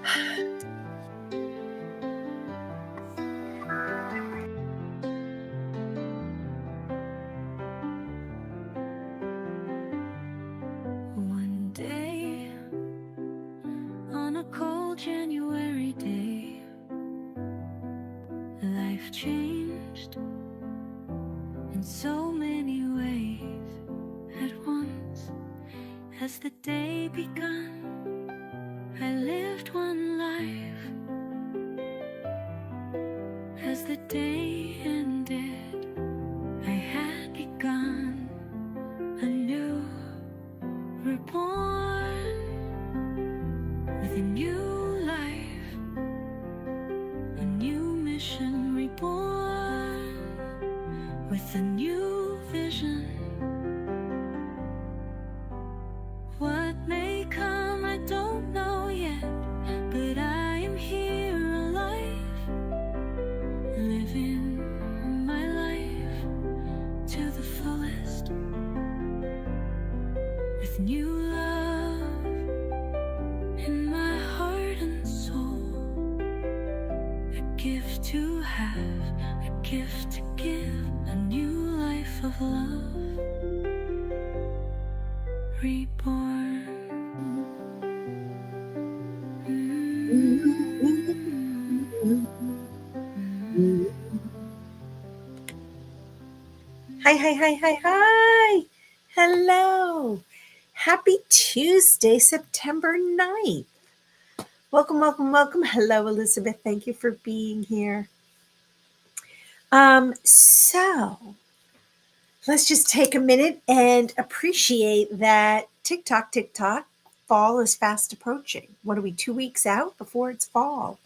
One day, on a cold January day, life changed in so many ways at once. As the day begun, I lived one life. As the day ended, I had begun anew, reborn with a new life, a new mission, reborn with a new vision. What may come, I don't know yet, but I am here alive, living my life to the fullest, with new love in my heart and soul, a gift to have, a gift to give, a new life of love, reborn. Hi. Hello. Happy Tuesday, September 9th. Welcome. Hello, Elizabeth. Thank you for being here. So let's just take a minute and appreciate that tick-tock, fall is fast approaching. What are we, 2 weeks out before it's fall?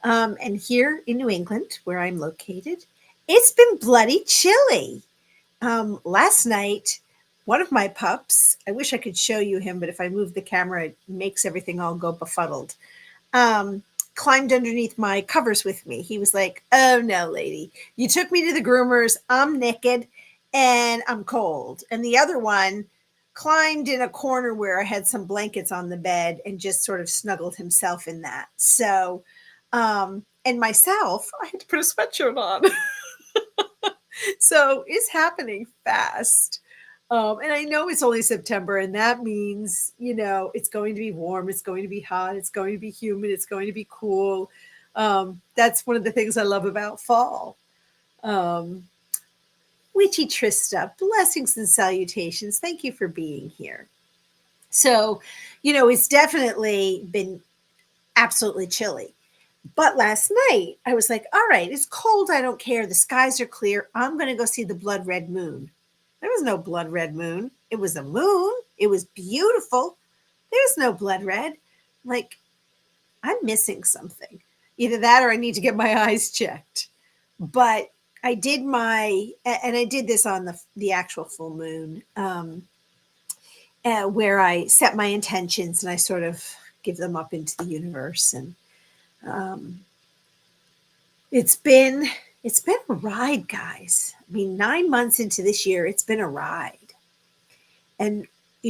And here in New England, where I'm located, it's been bloody chilly. Last night, one of my pups, I wish I could show you him, but if I move the camera, it makes everything all go befuddled, climbed underneath my covers with me. He was like, "Oh no, lady, you took me to the groomers. I'm naked and I'm cold." And the other one climbed in a corner where I had some blankets on the bed and just sort of snuggled himself in that. So, and myself, I had to put a sweatshirt on. So it's happening fast. And I know it's only September, and that means, it's going to be warm, it's going to be hot, it's going to be humid, it's going to be cool. That's one of the things I love about fall. Witchy Trista, blessings and salutations. Thank you for being here. So, it's definitely been absolutely chilly. But last night, I was like, all right, it's cold. I don't care. The skies are clear. I'm going to go see the blood red moon. There was no blood red moon. It was a moon. It was beautiful. There's no blood red. Like, I'm missing something. Either that or I need to get my eyes checked. But I did and I did this on the actual full moon, where I set my intentions and I sort of give them up into the universe. And it's been a ride, guys. I mean, 9 months into this year, it's been a ride. And,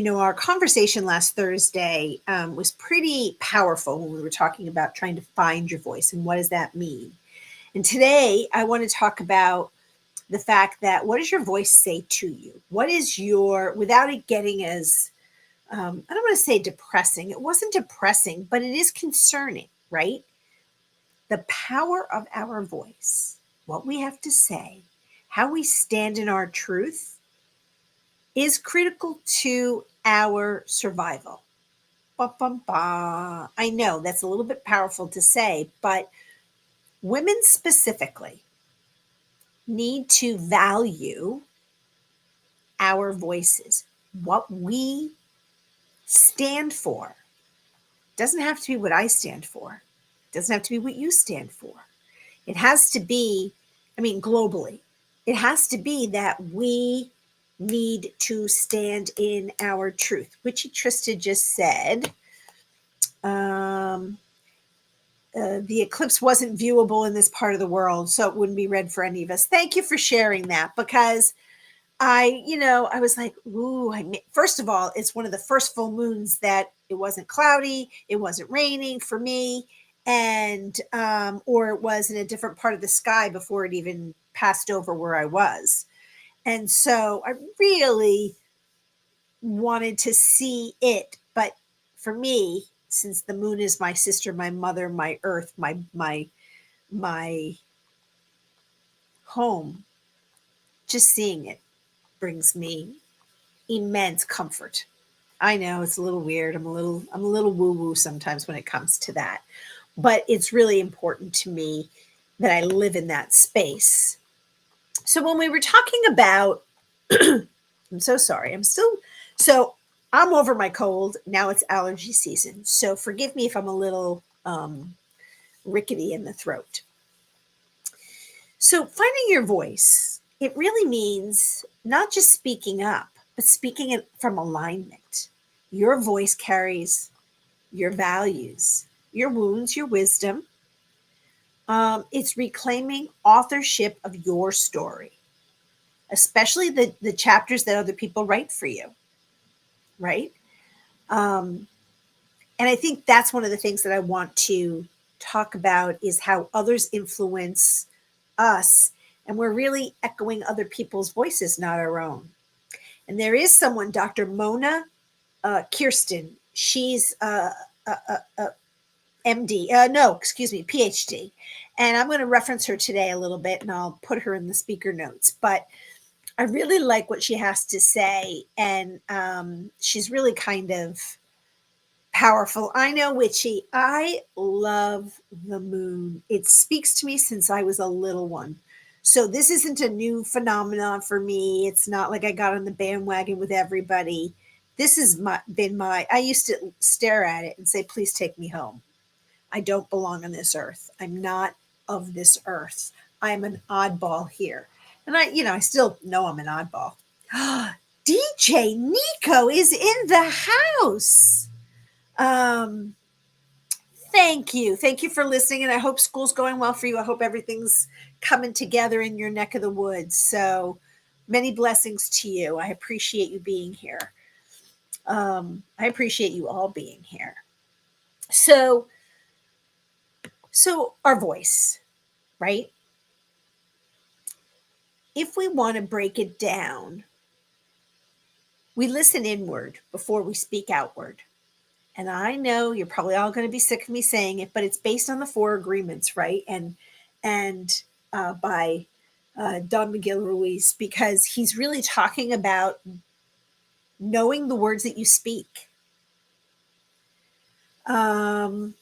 our conversation last Thursday was pretty powerful when we were talking about trying to find your voice and what does that mean. And today I want to talk about the fact that what does your voice say to you? What is without it getting as, I don't want to say depressing. It wasn't depressing, but it is concerning, right? The power of our voice, what we have to say, how we stand in our truth is critical to our survival. I know that's a little bit powerful to say, but women specifically need to value our voices, what we stand for. It doesn't have to be what I stand for. It doesn't have to be what you stand for. It has to be, globally, it has to be that we need to stand in our truth. Witchy Trista just said, the eclipse wasn't viewable in this part of the world, so it wouldn't be read for any of us. Thank you for sharing that, because I was like, ooh, first of all, it's one of the first full moons that It wasn't cloudy. It wasn't raining for me. And, or it was in a different part of the sky before it even passed over where I was. And so I really wanted to see it. But for me, since the moon is my sister, my mother, my earth, my home, just seeing it brings me immense comfort. I know it's a little weird. I'm a little woo woo sometimes when it comes to that, but it's really important to me that I live in that space. So when we were talking about, I'm so sorry. So I'm over my cold. Now it's allergy season. So forgive me if I'm a little rickety in the throat. So finding your voice, it really means not just speaking up, but speaking it from alignment. Your voice carries your values, your wounds, your wisdom. It's reclaiming authorship of your story, especially the chapters that other people write for you, right? Um, and I think that's one of the things that I want to talk about is how others influence us. And we're really echoing other people's voices, not our own. And there is someone, Dr. Mona Kirsten. She's a MD. No, excuse me, PhD. And I'm going to reference her today a little bit and I'll put her in the speaker notes. But I really like what she has to say. And she's really kind of powerful. I know, witchy. I love the moon. It speaks to me since I was a little one. So this isn't a new phenomenon for me. It's not like I got on the bandwagon with everybody. This has been my, I used to stare at it and say, please take me home. I don't belong on this earth. I'm not of this earth. I'm an oddball here. And I still know I'm an oddball. DJ Nico is in the house. Um, Thank you. Thank you for listening. And I hope school's going well for you. I hope everything's coming together in your neck of the woods. So many blessings to you. I appreciate you being here. I appreciate you all being here. So our voice, right? If we want to break it down, we listen inward before we speak outward. And I know you're probably all going to be sick of me saying it, but it's based on the four agreements, right? And by Don Miguel Ruiz, because he's really talking about knowing the words that you speak. I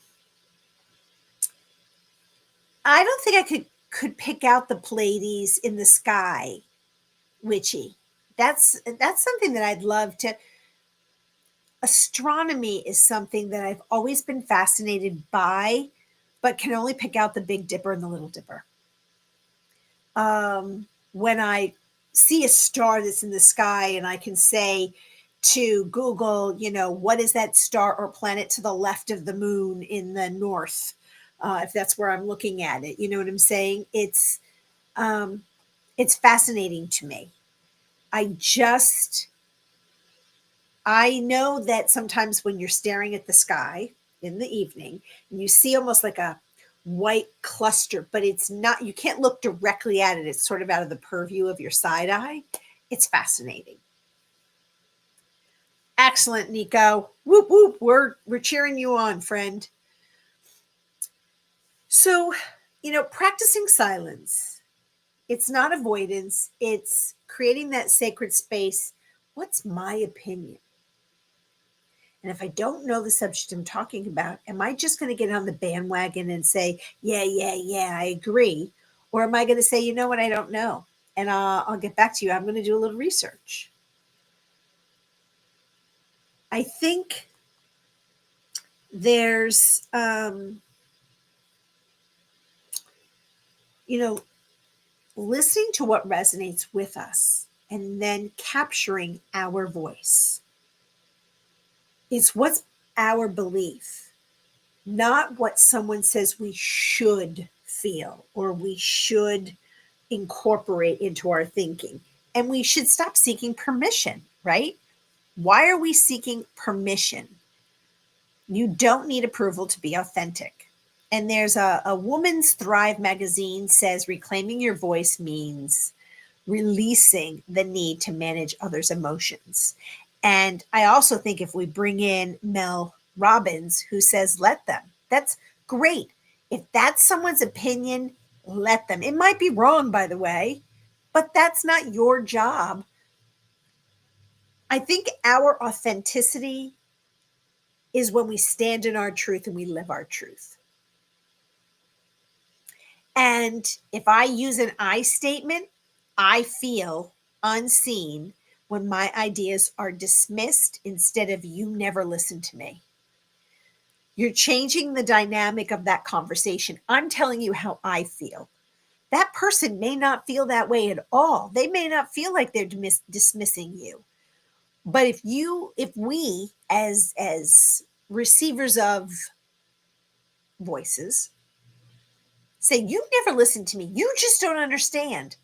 don't think I could pick out the Pleiades in the sky, witchy. That's something that I'd love to. Astronomy is something that I've always been fascinated by, but can only pick out the Big Dipper and the Little Dipper. When I see a star that's in the sky and I can say to Google, what is that star or planet to the left of the moon in the north? If that's where I'm looking at it, you know what I'm saying? It's fascinating to me. I know that sometimes when you're staring at the sky in the evening, and you see almost like a white cluster, but it's not, you can't look directly at it. It's sort of out of the purview of your side eye. It's fascinating. Excellent, Nico. Whoop, whoop. We're cheering you on, friend. So, practicing silence. It's not avoidance. It's creating that sacred space. What's my opinion? And if I don't know the subject I'm talking about, am I just going to get on the bandwagon and say, yeah, I agree? Or am I going to say, you know what, I don't know. And I'll get back to you. I'm going to do a little research. I think there's, listening to what resonates with us and then capturing our voice. It's what's our belief, not what someone says we should feel or we should incorporate into our thinking. And we should stop seeking permission, right? Why are we seeking permission? You don't need approval to be authentic. And there's a Woman's Thrive magazine says reclaiming your voice means releasing the need to manage others' emotions. And I also think if we bring in Mel Robbins, who says, let them, that's great. If that's someone's opinion, let them. It might be wrong, by the way, but that's not your job. I think our authenticity is when we stand in our truth and we live our truth. And if I use an I statement, I feel unseen when my ideas are dismissed instead of you never listen to me. You're changing the dynamic of that conversation. I'm telling you how I feel. That person may not feel that way at all. They may not feel like they're dismissing you. But if we as receivers of voices say, you never listen to me, you just don't understand,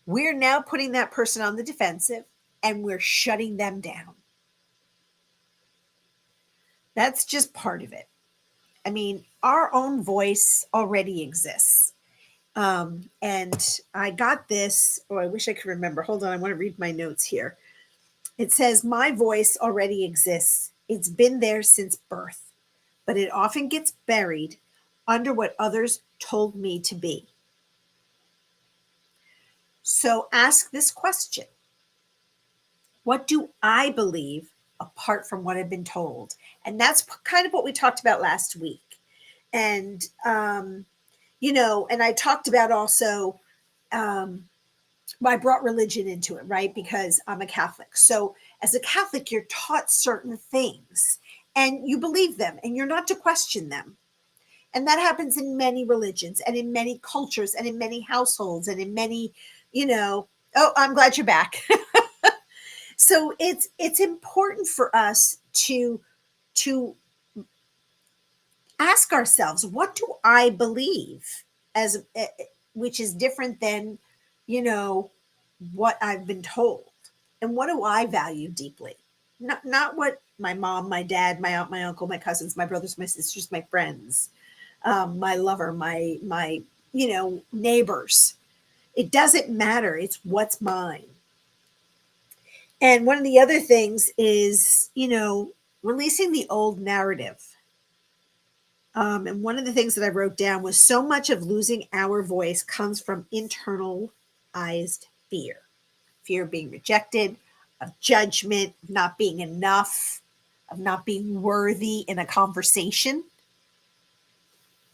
we're now putting that person on the defensive and we're shutting them down. That's just part of it. I mean, our own voice already exists. And I got this, oh, I wish I could remember. Hold on, I want to read my notes here. It says, my voice already exists. It's been there since birth, but it often gets buried under what others told me to be. So ask this question. What do I believe apart from what I've been told? And that's kind of what we talked about last week. And, and I talked about also, I brought religion into it, right? Because I'm a Catholic. So as a Catholic, you're taught certain things and you believe them and you're not to question them. And that happens in many religions and in many cultures and in many households and in many, oh, I'm glad you're back. So it's important for us to ask ourselves, what do I believe, which is different than, what I've been told, and what do I value deeply? Not what my mom, my dad, my aunt, my uncle, my cousins, my brothers, my sisters, my friends, my lover, my neighbors. It doesn't matter. It's what's mine. And one of the other things is, releasing the old narrative. And one of the things that I wrote down was so much of losing our voice comes from internalized fear. Fear of being rejected, of judgment, of not being enough, of not being worthy in a conversation.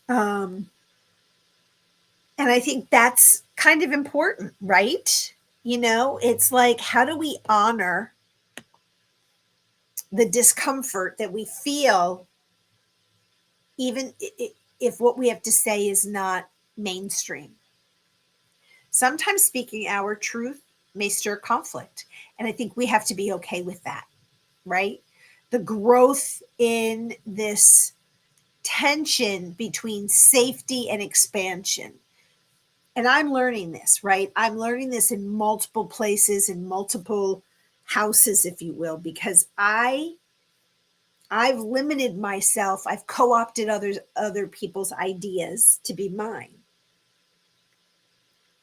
And I think that's kind of important, right? It's like, how do we honor the discomfort that we feel, even if what we have to say is not mainstream? Sometimes speaking our truth may stir conflict. And I think we have to be okay with that, right? The growth in this tension between safety and expansion. And I'm learning this, right? I'm learning this in multiple places, in multiple houses, if you will, because I've limited myself. I've co-opted other people's ideas to be mine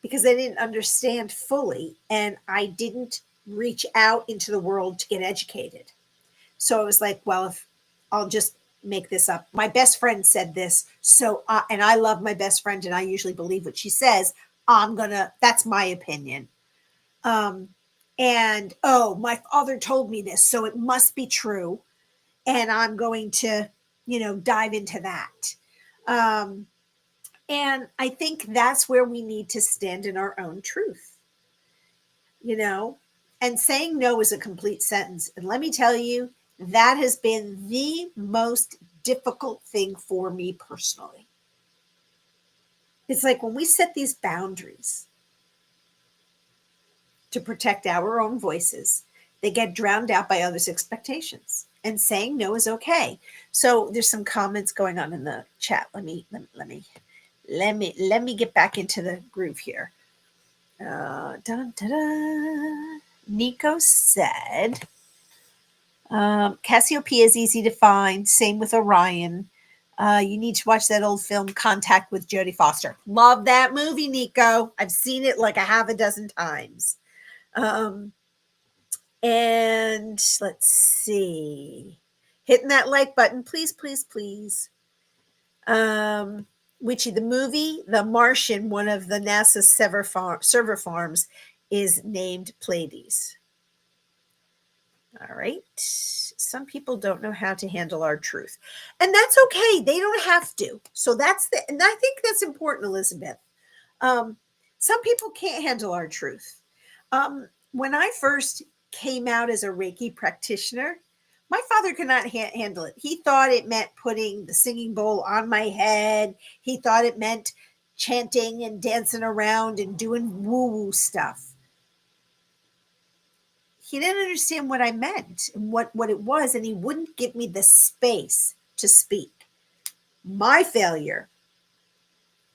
because I didn't understand fully and I didn't reach out into the world to get educated. So I was like, well, if I'll just make this up. My best friend said this. So, and I love my best friend and I usually believe what she says. That's my opinion. And my father told me this, so it must be true. And I'm going to, dive into that. And I think that's where we need to stand in our own truth, and saying no is a complete sentence. And let me tell you, that has been the most difficult thing for me personally. It's like when we set these boundaries to protect our own voices, they get drowned out by others' expectations. And saying no is okay. So there's some comments going on in the chat. Let me get back into the groove here. Nico said, Cassiopeia is easy to find. Same with Orion. You need to watch that old film, Contact with Jodie Foster. Love that movie, Nico. I've seen it like a half a dozen times. And let's see. Hitting that like button, please, please, please. Witchy, the movie, The Martian, one of the NASA server farms, is named Pleiades. All right. Some people don't know how to handle our truth. And that's okay. They don't have to. So and I think that's important, Elizabeth. Some people can't handle our truth. When I first came out as a Reiki practitioner, my father could not handle it. He thought it meant putting the singing bowl on my head. He thought it meant chanting and dancing around and doing woo-woo stuff. He didn't understand what I meant and what it was, and he wouldn't give me the space to speak. My failure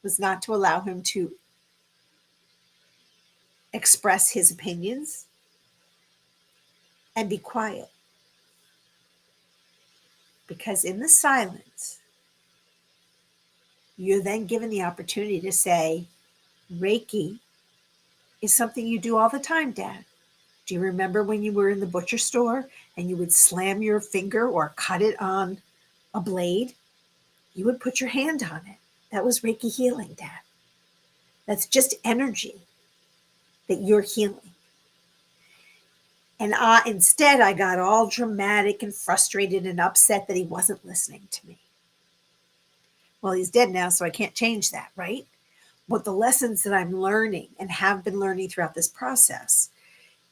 was not to allow him to express his opinions and be quiet. Because in the silence, you're then given the opportunity to say, Reiki is something you do all the time, Dad. Do you remember when you were in the butcher store and you would slam your finger or cut it on a blade? You would put your hand on it. That was Reiki healing, Dad. That's just energy that you're healing. And instead, I got all dramatic and frustrated and upset that he wasn't listening to me. Well, he's dead now, so I can't change that, right? But the lessons that I'm learning and have been learning throughout this process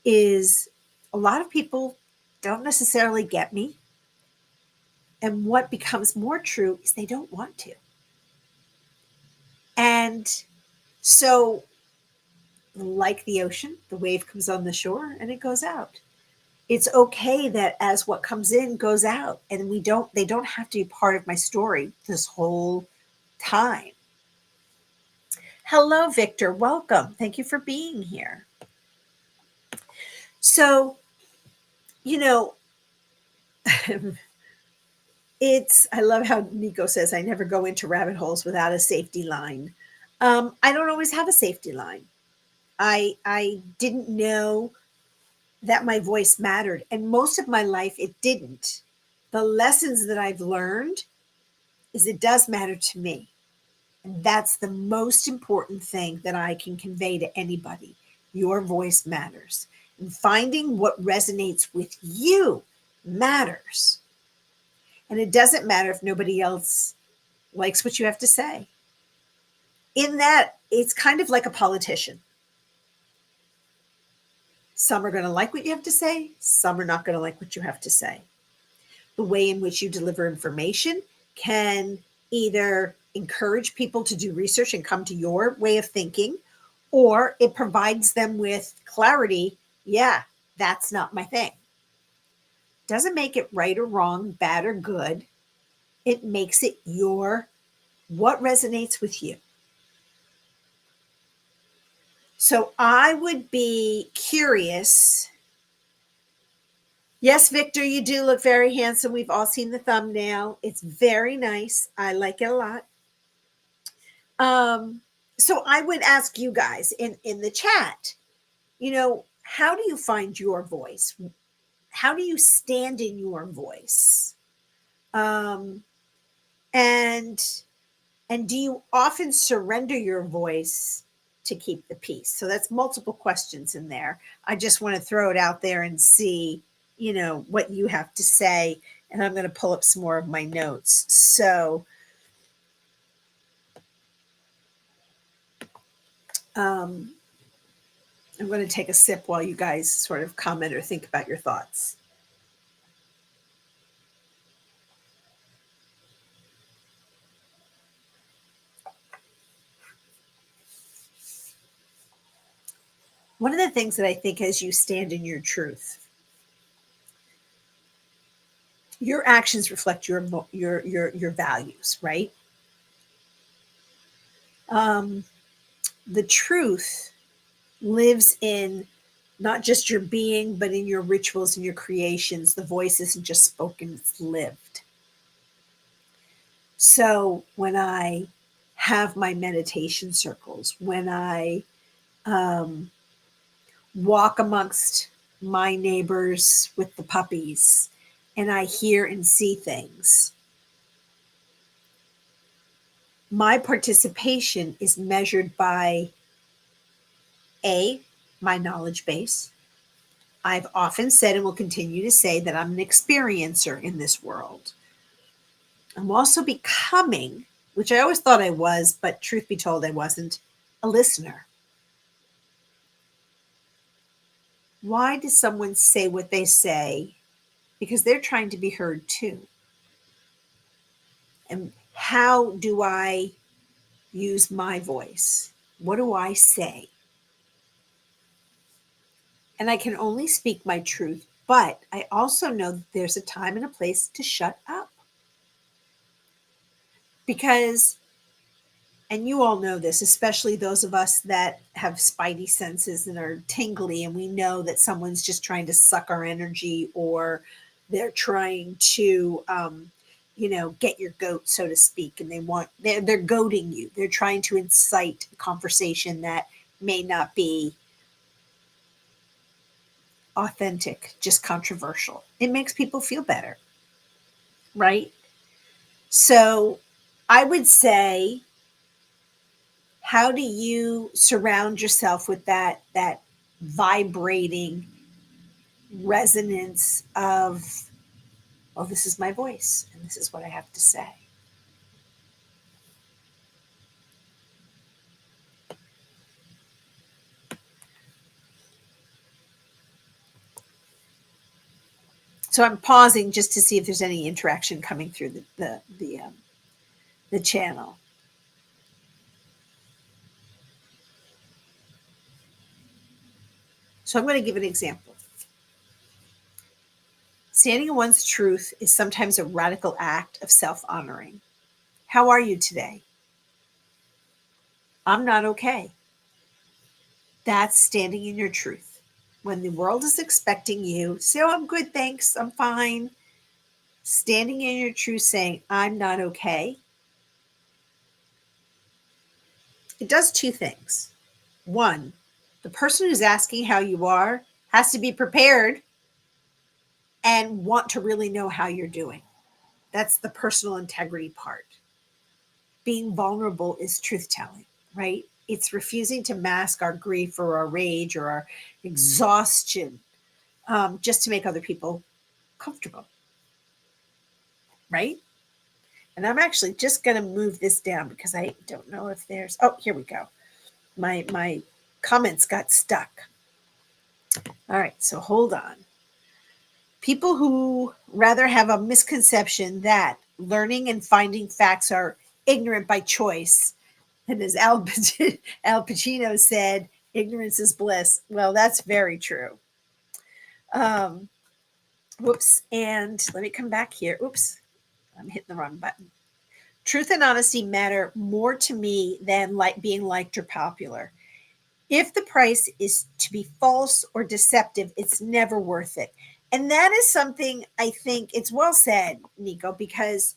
is a lot of people don't necessarily get me. And what becomes more true is they don't want to. And so, like the ocean, the wave comes on the shore and it goes out. It's okay that as what comes in goes out, and they don't have to be part of my story this whole time. Hello, Victor. Welcome. Thank you for being here. So, I love how Nico says, I never go into rabbit holes without a safety line. I don't always have a safety line. I didn't know that my voice mattered. And most of my life, it didn't. The lessons that I've learned is it does matter to me. And that's the most important thing that I can convey to anybody. Your voice matters. And finding what resonates with you matters. And it doesn't matter if nobody else likes what you have to say. In that, it's kind of like a politician. Some are going to like what you have to say. Some are not going to like what you have to say. The way in which you deliver information can either encourage people to do research and come to your way of thinking, or it provides them with clarity. Yeah, that's not my thing. Doesn't make it right or wrong, bad or good. It makes it what resonates with you. So I would be curious. Yes, Victor, you do look very handsome. We've all seen the thumbnail. It's very nice. I like it a lot. So I would ask you guys in the chat, how do you find your voice? How do you stand in your voice? And do you often surrender your voice to keep the peace? So that's multiple questions in there. I just want to throw it out there and see, what you have to say. And I'm going to pull up some more of my notes. So, I'm going to take a sip while you guys sort of comment or think about your thoughts. One of the things that I think as you stand in your truth, your actions reflect your values, right? The truth lives in not just your being, but in your rituals and your creations. The voice isn't just spoken, it's lived. So when I have my meditation circles, when I um, walk amongst my neighbors with the puppies, and I hear and see things, my participation is measured by A, my knowledge base. I've often said and will continue to say that I'm an experiencer in this world. I'm also becoming, which I always thought I was, but truth be told, I wasn't, a listener. Why does someone say what they say? Because they're trying to be heard too. And how do I use my voice? What do I say? And I can only speak my truth, but I also know that there's a time and a place to shut up. Because, and you all know this, especially those of us that have spidey senses and are tingly, and we know that someone's just trying to suck our energy, or they're trying to, get your goat, so to speak, and they're goading you. They're trying to incite a conversation that may not be authentic, just controversial. It makes people feel better, right? So I would say, how do you surround yourself with that vibrating resonance of, well, this is my voice and this is what I have to say? So I'm pausing just to see if there's any interaction coming through the channel. So I'm going to give an example. Standing in one's truth is sometimes a radical act of self-honoring. How are you today? I'm not okay. That's standing in your truth. When the world is expecting you to say, oh, I'm good, thanks, I'm fine. Standing in your truth, saying, I'm not okay, it does two things. One, the person who's asking how you are has to be prepared and want to really know how you're doing. That's the personal integrity part. Being vulnerable is truth telling, right? It's refusing to mask our grief or our rage or our exhaustion just to make other people comfortable, right? And I'm actually just going to move this down because I don't know if there's, oh, here we go. My comments got stuck. All right, so hold on. People who rather have a misconception that learning and finding facts are ignorant by choice. And as Al Pacino said, ignorance is bliss. Well, that's very true. Whoops. And let me come back here. Oops, I'm hitting the wrong button. Truth and honesty matter more to me than being liked or popular. If the price is to be false or deceptive, it's never worth it. And that is something I think it's well said, Nico, because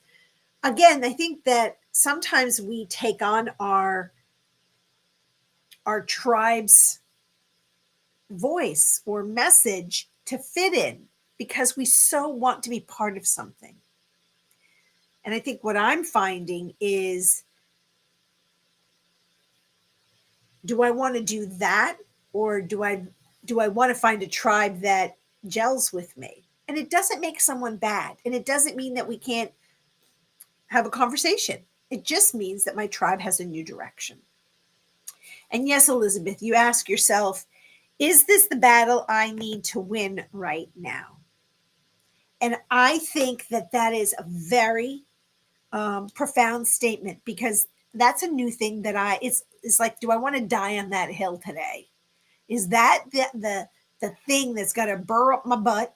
again, I think that sometimes we take on our tribe's voice or message to fit in because we so want to be part of something. And I think what I'm finding is, do I want to do that, or do I want to find a tribe that gels with me? And it doesn't make someone bad, and it doesn't mean that we can't have a conversation. It just means that my tribe has a new direction. And yes, Elizabeth, you ask yourself, is this the battle I need to win right now? And I think that is a very profound statement, because that's a new thing that it's like, do I want to die on that hill today? Is that the thing that's got to burr up my butt,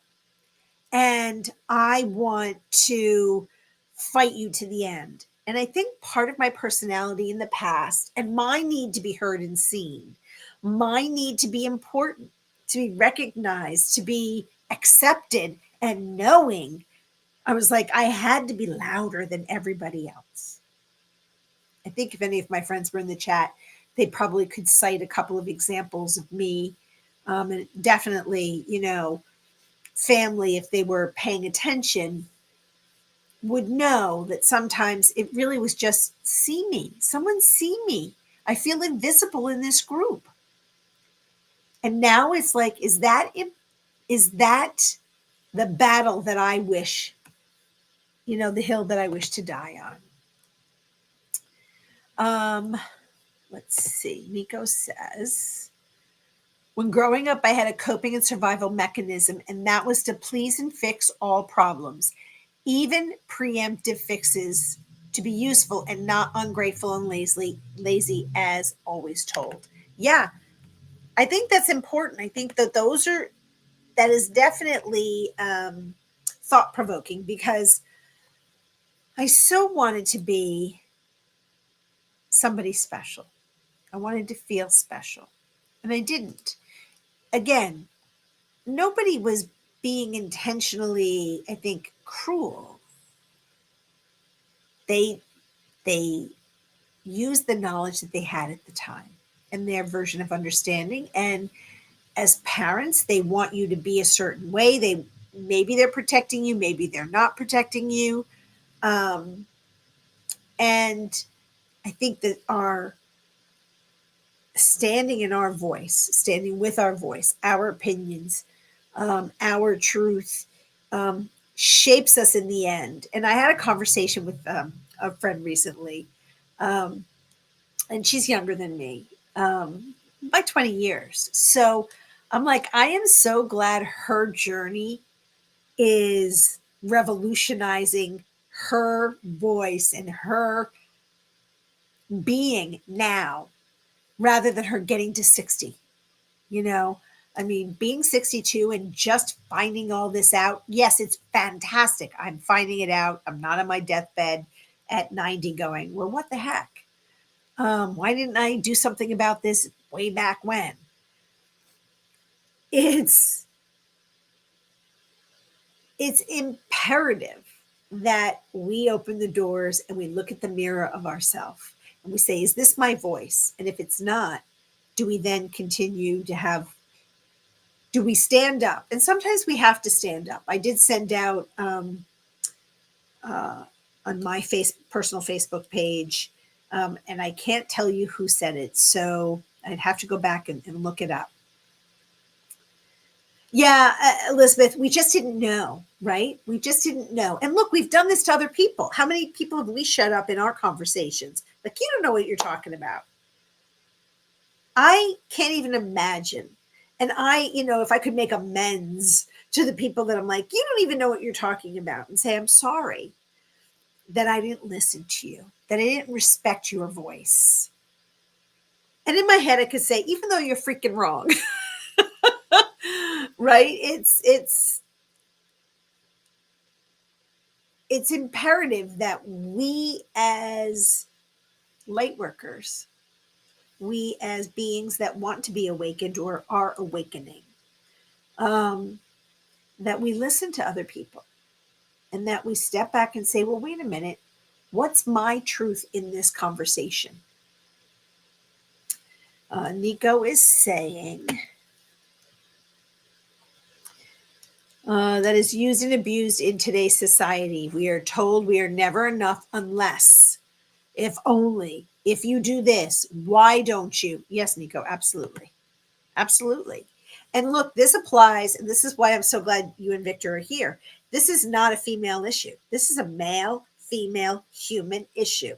and I want to fight you to the end? And I think part of my personality in the past, and my need to be heard and seen, my need to be important, to be recognized, to be accepted, and knowing. I was like, I had to be louder than everybody else. I think if any of my friends were in the chat, they probably could cite a couple of examples of me. And definitely, family, if they were paying attention, would know that sometimes it really was just see me. Someone see me. I feel invisible in this group. And now it's like, is that the battle that I wish, the hill that I wish to die on? Let's see. Nico says, when growing up, I had a coping and survival mechanism, and that was to please and fix all problems, even preemptive fixes, to be useful and not ungrateful and lazy as always told. Yeah, I think that's important. I think that is definitely thought provoking, because I so wanted to be somebody special. I wanted to feel special, and I didn't. Again, nobody was being intentionally, I think, cruel. They used the knowledge that they had at the time and their version of understanding. And as parents, they want you to be a certain way. Maybe they're protecting you, maybe they're not protecting you. And I think that our standing in our voice, standing with our voice, our opinions, our truth, shapes us in the end. And I had a conversation with a friend recently, and she's younger than me by 20 years. So I'm like, I am so glad her journey is revolutionizing her voice and her being now, rather than her getting to 60. I mean, being 62 and just finding all this out, yes, it's fantastic. I'm finding it out. I'm not on my deathbed at 90 going, well, what the heck? Why didn't I do something about this way back when? It's imperative that we open the doors and we look at the mirror of ourselves and we say, is this my voice? And if it's not, do we then continue to do we stand up? And sometimes we have to stand up. I did send out on my personal Facebook page, and I can't tell you who said it, so I'd have to go back and look it up. Yeah, Elizabeth, we just didn't know, right? We just didn't know. And look, we've done this to other people. How many people have we shut up in our conversations? Like, you don't know what you're talking about. I can't even imagine. And if I could make amends to the people that I'm like, you don't even know what you're talking about, and say, I'm sorry that I didn't listen to you, that I didn't respect your voice. And in my head, I could say, even though you're freaking wrong, right? It's imperative that we as light workers, we as beings that want to be awakened or are awakening, that we listen to other people and that we step back and say, well, wait a minute, what's my truth in this conversation? Nico is saying that is used and abused in today's society. We are told we are never enough unless, if only, if you do this, why don't you? Yes, Nico, absolutely. Absolutely. And look, this applies, and this is why I'm so glad you and Victor are here. This is not a female issue. This is a male, female, human issue.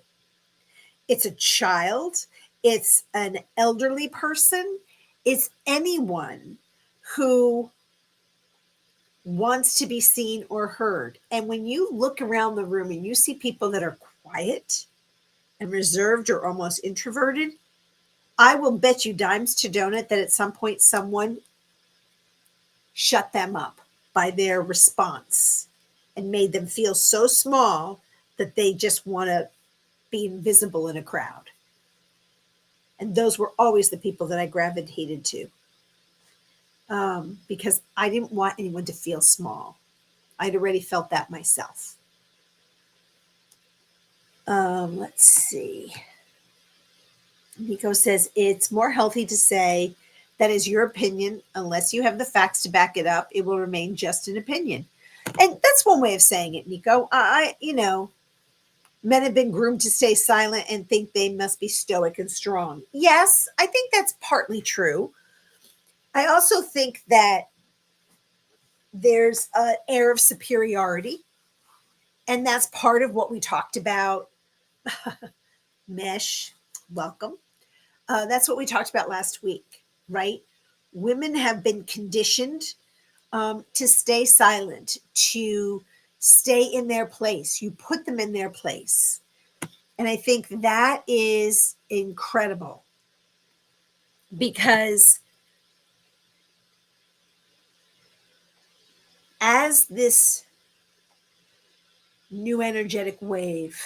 It's a child. It's an elderly person. It's anyone who wants to be seen or heard. And when you look around the room and you see people that are quiet and reserved or almost introverted, I will bet you dimes to donut that at some point someone shut them up by their response and made them feel so small that they just want to be invisible in a crowd. And those were always the people that I gravitated to. because I didn't want anyone to feel small. I'd already felt that myself. Let's see. Nico says it's more healthy to say that is your opinion. Unless you have the facts to back it up, it will remain just an opinion. And that's one way of saying it, Nico. Men have been groomed to stay silent and think they must be stoic and strong. Yes, I think that's partly true. I also think that there's an air of superiority, and that's part of what we talked about. Mesh, welcome. That's what we talked about last week, right? Women have been conditioned to stay silent, to stay in their place. You put them in their place. And I think that is incredible because as this new energetic wave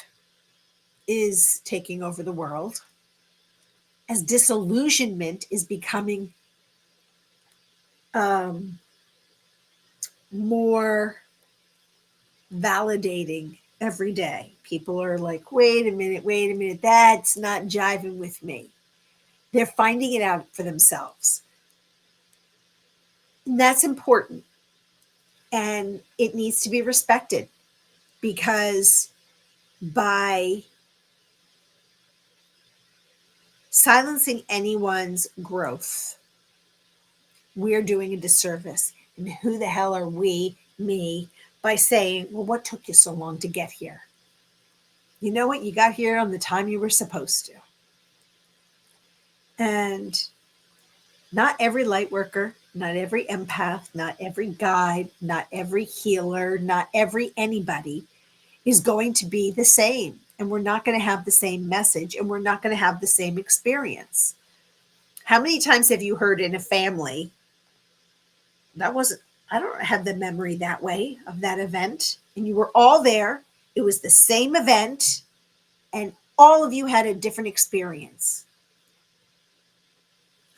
is taking over the world, as disillusionment is becoming more validating every day. People are like, wait a minute, that's not jiving with me. They're finding it out for themselves. And that's important. And it needs to be respected because by silencing anyone's growth, we're doing a disservice. And who the hell are we, me, by saying, well, what took you so long to get here? You know what? You got here on the time you were supposed to. And not every light worker, not every empath, not every guide, not every healer, not every anybody is going to be the same. And we're not going to have the same message and we're not going to have the same experience. How many times have you heard in a family, I don't have the memory that way of that event. And you were all there. It was the same event and all of you had a different experience.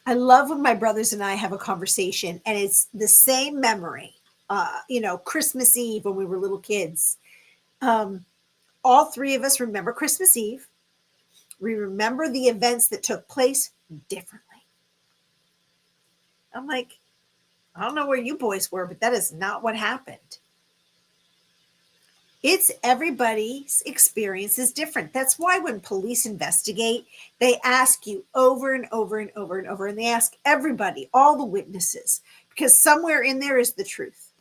I love when my brothers and I have a conversation and it's the same memory. Christmas Eve when we were little kids. All three of us remember Christmas Eve. We remember the events that took place differently. I'm like, I don't know where you boys were, but that is not what happened. It's everybody's experience is different. That's why when police investigate, they ask you over and over and over and over, and they ask everybody, all the witnesses, because somewhere in there is the truth.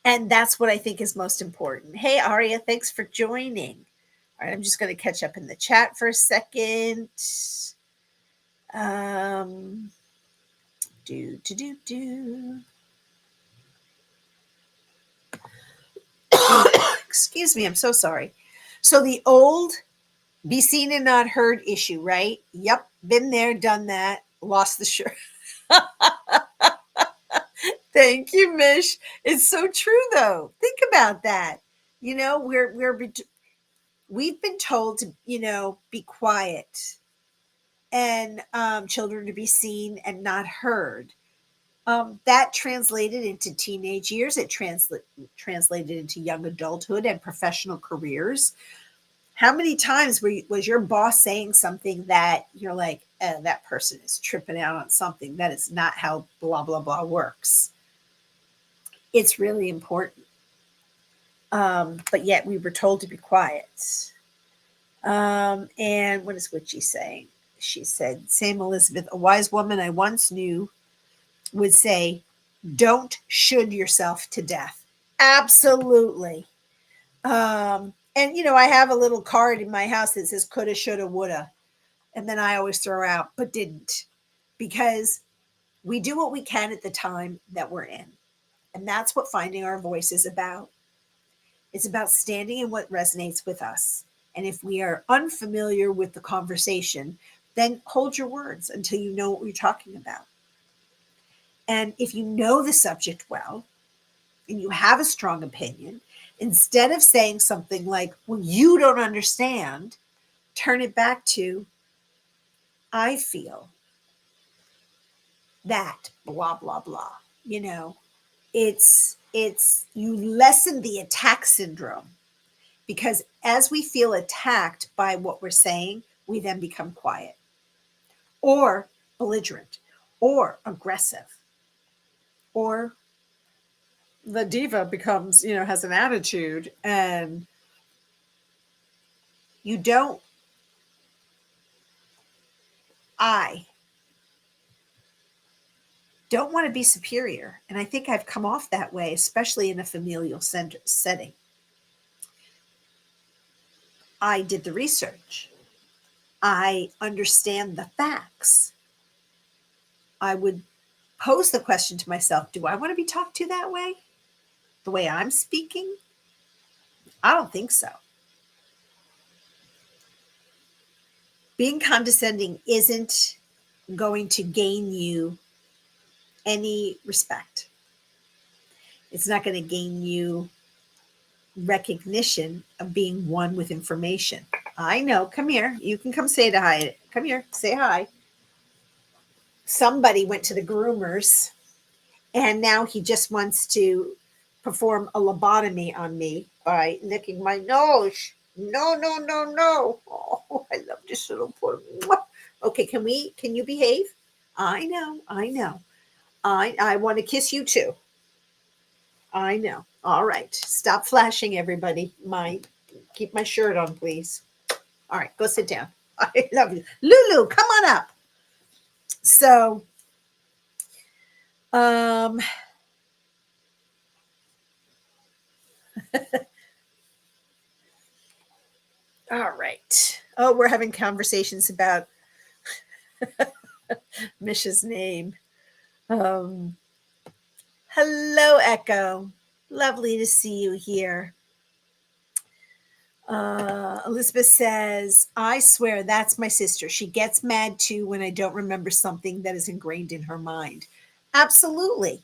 And that's what I think is most important. Hey, Aria, thanks for joining. All right, I'm just going to catch up in the chat for a second. Excuse me, I'm so sorry. So the old be seen and not heard issue, right? Yep, been there, done that, lost the shirt. Thank you, Mish. It's so true, though. Think about that. We've been told to, be quiet and children to be seen and not heard. That translated into teenage years. It translated into young adulthood and professional careers. How many times was your boss saying something that you're like, that person is tripping out on something? That is not how blah, blah, blah works. It's really important. But yet we were told to be quiet. And what is Witchy saying? She said, same Elizabeth, a wise woman I once knew would say, don't should yourself to death. Absolutely. And, I have a little card in my house that says coulda, shoulda, woulda. And then I always throw out, but didn't. Because we do what we can at the time that we're in. And that's what finding our voice is about. It's about standing in what resonates with us. And if we are unfamiliar with the conversation, then hold your words until you know what you're talking about. And if you know the subject well, and you have a strong opinion, instead of saying something like, well, you don't understand, turn it back to, I feel. that, blah, blah, blah. You know, it's you lessen the attack syndrome, because as we feel attacked by what we're saying, we then become quiet or belligerent or aggressive, or the diva becomes, has an attitude, and you don't, I don't want to be superior. And I think I've come off that way, especially in a familial setting. I did the research. I understand the facts. I would pose the question to myself, do I want to be talked to that way? The way I'm speaking? I don't think so. Being condescending isn't going to gain you any respect. It's not going to gain you recognition of being one with information. I know. Come here. You can come say hi. Come here. Say hi. Somebody went to the groomers, and now he just wants to perform a lobotomy on me by licking my nose. No, no, no, no. Oh, I love this little poor. Okay, can you behave? I know. I want to kiss you too. I know. All right. Stop flashing, everybody. Keep my shirt on, please. All right, go sit down. I love you. Lulu, come on up. So, all right. Oh, we're having conversations about Misha's name. Hello, Echo. Lovely to see you here. Elizabeth says, I swear that's my sister. She gets mad too when I don't remember something that is ingrained in her mind. Absolutely.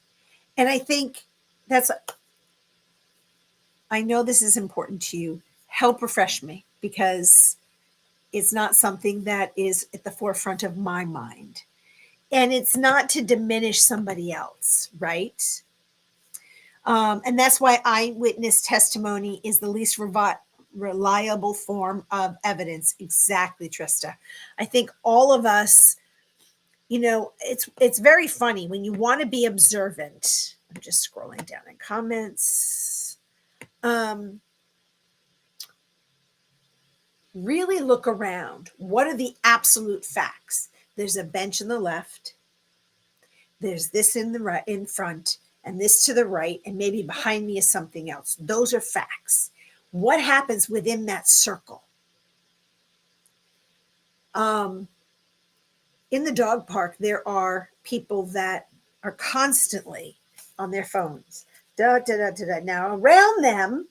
And I think I know this is important to you. Help refresh me, because it's not something that is at the forefront of my mind. And it's not to diminish somebody else, right? And that's why eyewitness testimony is the least reliable form of evidence. Exactly, Trista. I think all of us, it's very funny when you want to be observant. I'm just scrolling down in comments. Really look around. What are the absolute facts? There's a bench on the left. There's this in the right, in front, and this to the right, and maybe behind me is something else. Those are facts. What happens within that circle? In the dog park, there are people that are constantly on their phones. Da, da, da, da, da. Now around them,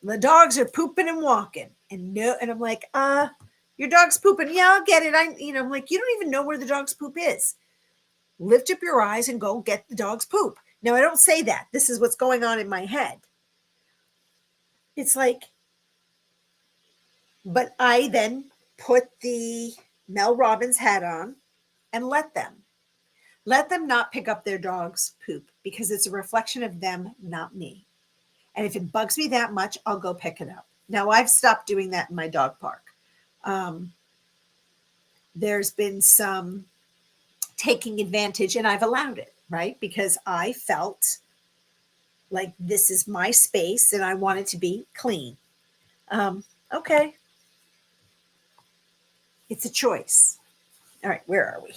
the dogs are pooping and walking, and I'm like, your dog's pooping. Yeah, I'll get it. I'm like, you don't even know where the dog's poop is. Lift up your eyes and go get the dog's poop. Now, I don't say that. This is what's going on in my head. It's like, but I then put the Mel Robbins hat on and let them not pick up their dog's poop, because it's a reflection of them, not me. And if it bugs me that much, I'll go pick it up. Now, I've stopped doing that in my dog park. There's been some taking advantage, and I've allowed it, right? Because I felt like this is my space and I want it to be clean. Okay. It's a choice. All right, where are we?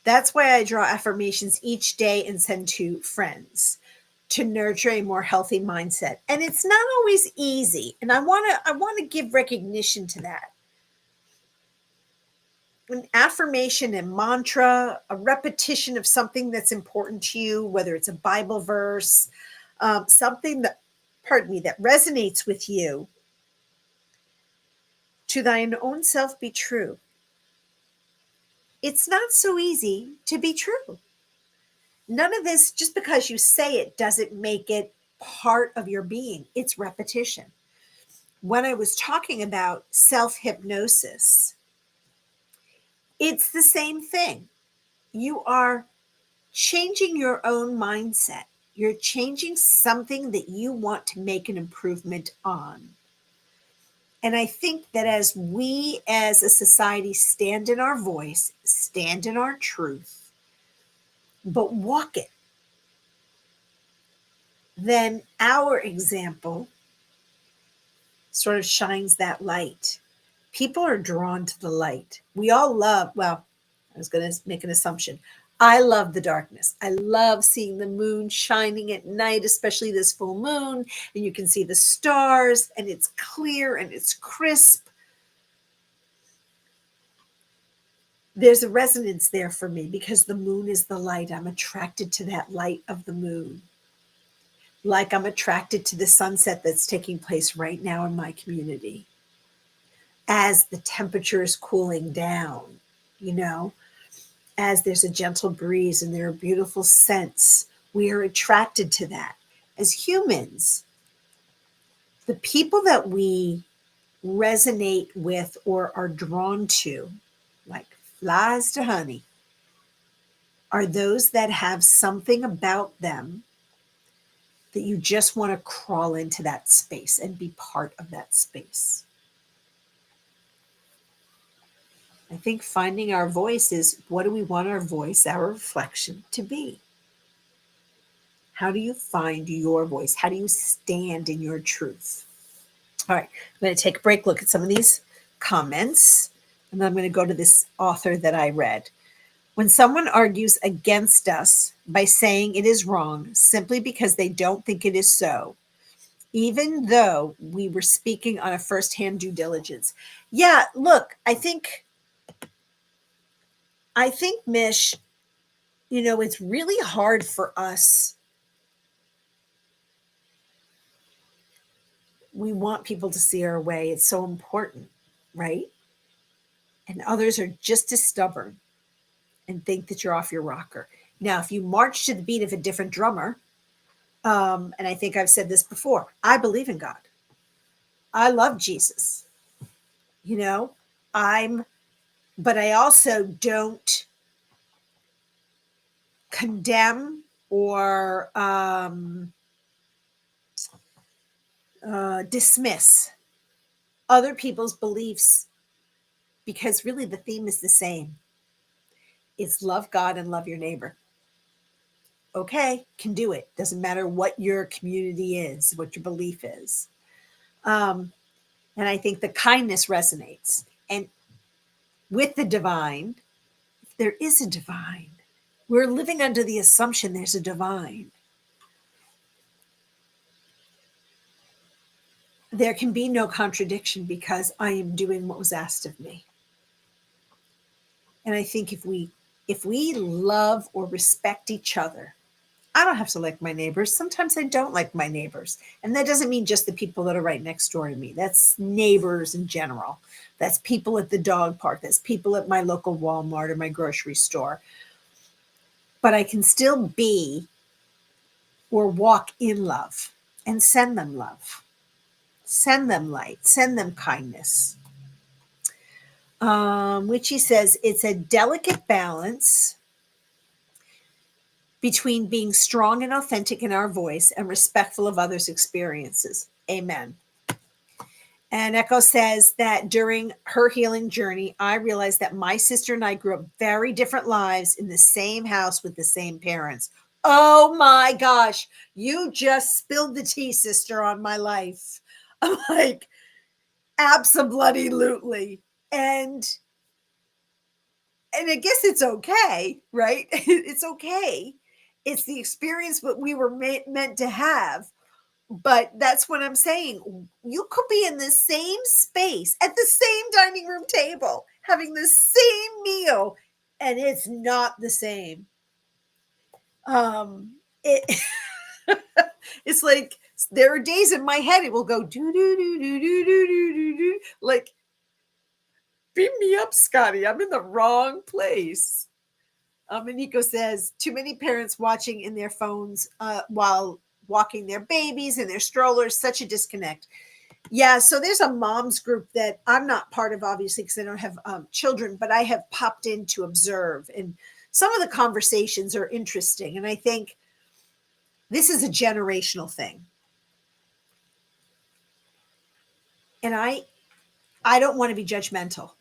That's why I draw affirmations each day and send to friends, to nurture a more healthy mindset. And it's not always easy. And I want to give recognition to that. An affirmation and mantra, a repetition of something that's important to you, whether it's a Bible verse, something that resonates with you. To thine own self be true. It's not so easy to be true. None of this, just because you say it, doesn't make it part of your being. It's repetition. When I was talking about self-hypnosis, It's the same thing. You are changing your own mindset. You're changing something that you want to make an improvement on. And I think that as we as a society stand in our voice, stand in our truth, but walk it, then our example sort of shines that light. People are drawn to the light. We all love, well, I was going to make an assumption. I love the darkness. I love seeing the moon shining at night, especially this full moon, and you can see the stars, and it's clear and it's crisp. There's a resonance there for me because the moon is the light. I'm attracted to that light of the moon. Like I'm attracted to the sunset that's taking place right now in my community as the temperature is cooling down, you know, as there's a gentle breeze and there are beautiful scents. We are attracted to that. As humans, the people that we resonate with or are drawn to, like flies to honey, are those that have something about them that you just want to crawl into that space and be part of that space. I think finding our voice is, what do we want our voice, our reflection to be? How do you find your voice? How do you stand in your truth? All right, I'm going to take a break, look at some of these comments, and then I'm going to go to this author that I read. When someone argues against us by saying it is wrong simply because they don't think it is so, even though we were speaking on a firsthand due diligence. Yeah, look, I think, Mish, you know, it's really hard for us. We want people to see our way. It's so important, right? And others are just as stubborn and think that you're off your rocker. Now, if you march to the beat of a different drummer, and I think I've said this before, I believe in God. I love Jesus. You know, but I also don't condemn or dismiss other people's beliefs because really the theme is the same. It's love God and love your neighbor. Okay, can do it. Doesn't matter what your community is, what your belief is. And I think the kindness resonates. And with the divine, there is a divine. We're living under the assumption there's a divine. There can be no contradiction because I am doing what was asked of me. And I think if we love or respect each other, I don't have to like my neighbors. Sometimes I don't like my neighbors. And that doesn't mean just the people that are right next door to me. That's neighbors in general. That's people at the dog park. That's people at my local Walmart or my grocery store. But I can still be or walk in love and send them love. Send them light. Send them kindness. Which he says it's a delicate balance between being strong and authentic in our voice and respectful of others' experiences. Amen. And Echo says that during her healing journey, I realized that my sister and I grew up very different lives in the same house with the same parents. Oh my gosh, you just spilled the tea, sister, on my life. I'm like, absolutely. And I guess it's okay, right? It's okay. It's the experience that we were meant to have. But that's what I'm saying. You could be in the same space at the same dining room table, having the same meal, and it's not the same. It it's like there are days in my head it will go do do do do do do do do, like, beam me up, Scotty. I'm in the wrong place. And Nico says, too many parents watching in their phones while walking their babies in their strollers, such a disconnect. Yeah, so there's a moms group that I'm not part of, obviously, because I don't have children, but I have popped in to observe. And some of the conversations are interesting. And I think this is a generational thing. And I don't want to be judgmental.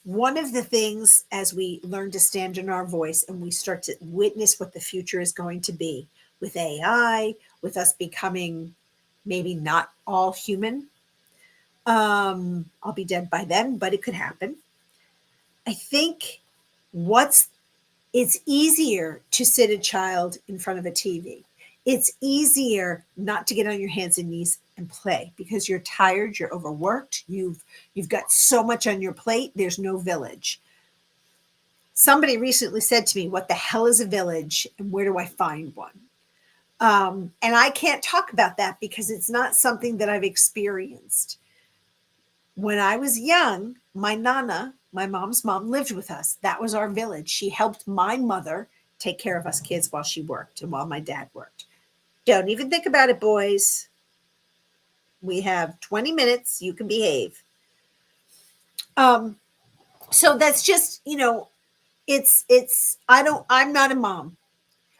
One of the things as we learn to stand in our voice and we start to witness what the future is going to be with AI, with us becoming maybe not all human. I'll be dead by then, but it could happen. I think what's it's easier to sit a child in front of a TV. It's easier not to get on your hands and knees and play because you're tired, you're overworked, you've got so much on your plate, there's no village. Somebody recently said to me, "What the hell is a village and where do I find one?" And I can't talk about that because it's not something that I've experienced. When I was young, my nana, my mom's mom, lived with us. That was our village. She helped my mother take care of us kids while she worked and while my dad worked. Don't even think about it, boys. We have 20 minutes. You can behave. Um, so that's just, I'm not a mom.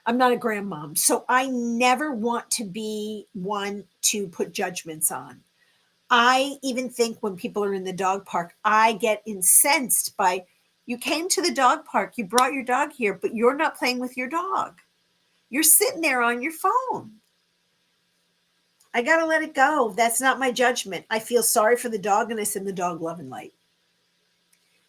I'm not a grandmom. So I never want to be one to put judgments on. I even think when people are in the dog park, I get incensed by, you came to the dog park, you brought your dog here, but you're not playing with your dog. You're sitting there on your phone. I got to let it go. That's not my judgment. I feel sorry for the dog and I send the dog love and light.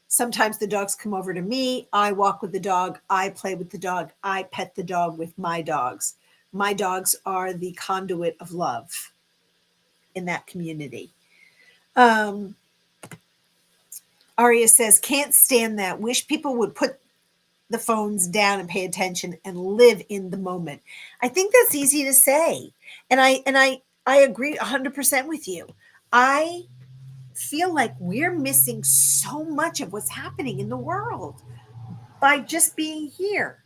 Sometimes the dogs come over to me. I walk with the dog. I play with the dog. I pet the dog with my dogs. My dogs are the conduit of love in that community. Aria says, can't stand that. Wish people would put the phones down and pay attention and live in the moment. I think that's easy to say. And I agree 100% with you. I feel like we're missing so much of what's happening in the world by just being here.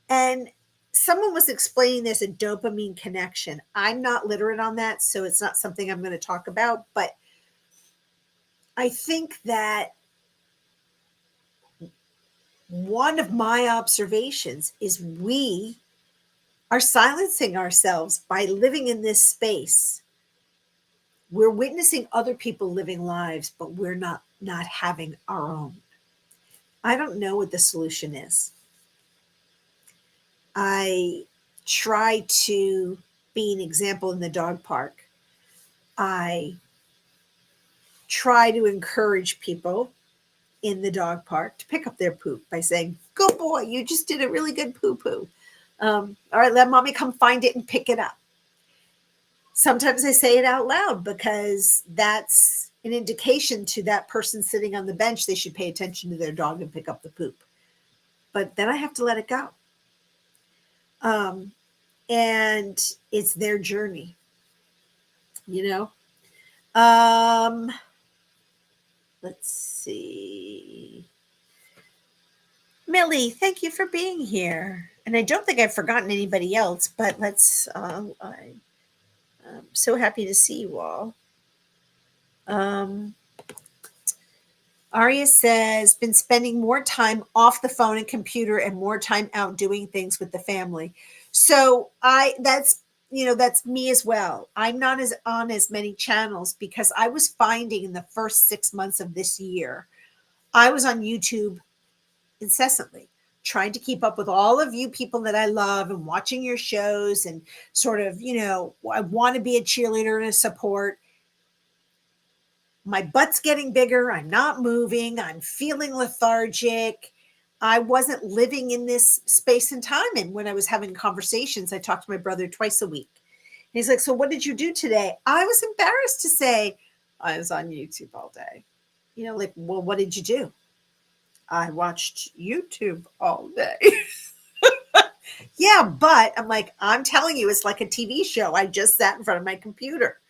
And someone was explaining there's a dopamine connection. I'm not literate on that, so it's not something I'm going to talk about, but I think that one of my observations is we are silencing ourselves by living in this space. We're witnessing other people living lives, but we're not having our own. I don't know what the solution is. I try to be an example in the dog park. I try to encourage people in the dog park to pick up their poop by saying, "Good boy, you just did a really good poo-poo. All right, let mommy come find it and pick it up." Sometimes I say it out loud because that's an indication to that person sitting on the bench they should pay attention to their dog and pick up the poop. But then I have to let it go. And it's their journey, you know? Let's see. Millie, thank you for being here. And I don't think I've forgotten anybody else, but I'm so happy to see you all. Aria says, been spending more time off the phone and computer and more time out doing things with the family. So that's me as well. I'm not on as many channels because I was finding in the first 6 months of this year, I was on YouTube incessantly, trying to keep up with all of you people that I love and watching your shows and sort of, I want to be a cheerleader and a support. My butt's getting bigger. I'm not moving. I'm feeling lethargic. I wasn't living in this space and time. And when I was having conversations, I talked to my brother twice a week. And he's like, "So what did you do today?" I was embarrassed to say, "I was on YouTube all day." Well, what did you do? "I watched YouTube all day." Yeah, but I'm telling you, it's like a TV show. I just sat in front of my computer.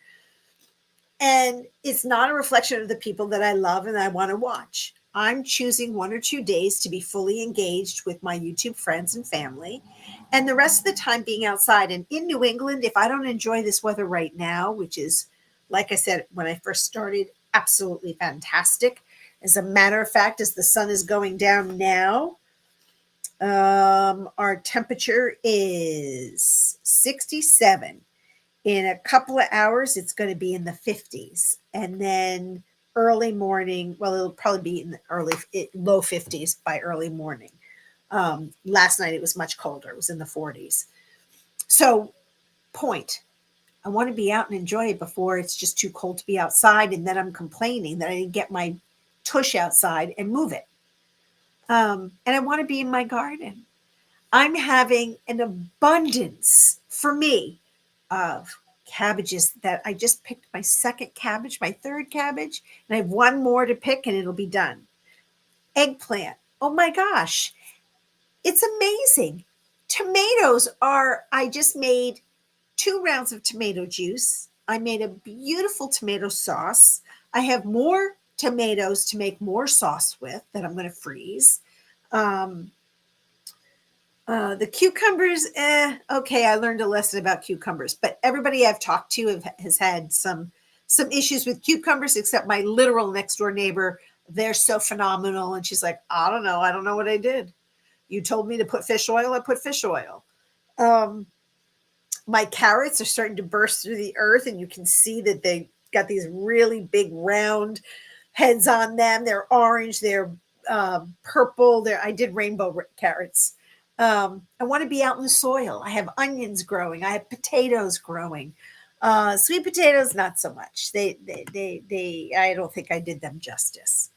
And it's not a reflection of the people that I love and I want to watch. I'm choosing 1 or 2 days to be fully engaged with my YouTube friends and family, and the rest of the time being outside. And in New England, if I don't enjoy this weather right now, which is, like I said, when I first started, absolutely fantastic. As a matter of fact, as the sun is going down now, our temperature is 67. In a couple of hours, it's going to be in the 50s. And then early morning, well, it'll probably be in the low 50s by early morning. Last night, it was much colder. It was in the 40s. So, point. I want to be out and enjoy it before it's just too cold to be outside. And then I'm complaining that I didn't get my tush outside and move it. And I want to be in my garden. I'm having an abundance for me of cabbages that I just picked my second cabbage, my third cabbage, and I have one more to pick and it'll be done. Eggplant. Oh my gosh, it's amazing. I just made 2 rounds of tomato juice. I made a beautiful tomato sauce. I have more tomatoes to make more sauce with that I'm going to freeze. Um, the cucumbers, okay, I learned a lesson about cucumbers, but everybody I've talked to has had some issues with cucumbers, except my literal next door neighbor. They're so phenomenal, and she's like, I don't know what I did. You told me to put fish oil, I put fish oil. Um, my carrots are starting to burst through the earth, and you can see that they got these really big round heads on them. They're orange, they're purple. I did rainbow carrots. I want to be out in the soil. I have onions growing. I have potatoes growing. Sweet potatoes, not so much. I don't think I did them justice.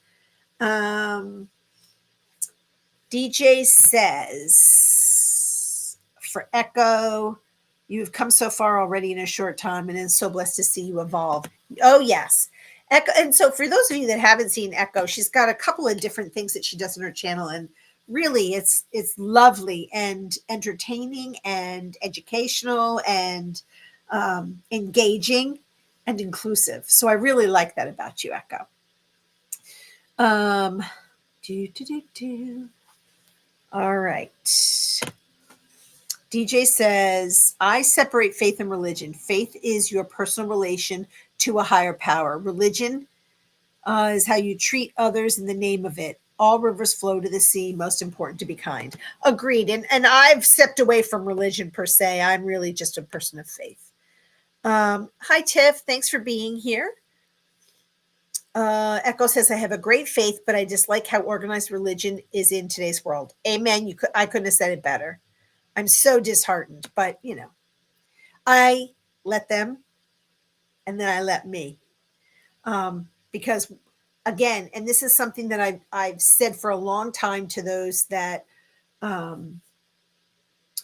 DJ says, for Echo, you've come so far already in a short time, and it's so blessed to see you evolve. Oh, yes. Echo, and so for those of you that haven't seen Echo, she's got a couple of different things that she does on her channel, and really it's lovely and entertaining and educational and engaging and inclusive. So I really like that about you, Echo. Do, do, do, do. All right. DJ says, I separate faith and religion. Faith is your personal relation to a higher power. Religion is how you treat others in the name of it. All rivers flow to the sea. Most important to be kind. Agreed. And I've stepped away from religion per se. I'm really just a person of faith. Hi, Tiff. Thanks for being here. Echo says, I have a great faith, but I dislike how organized religion is in today's world. Amen. I couldn't have said it better. I'm so disheartened, but I let them and then I let me. Because again, and this is something that I've said for a long time to those that, I don't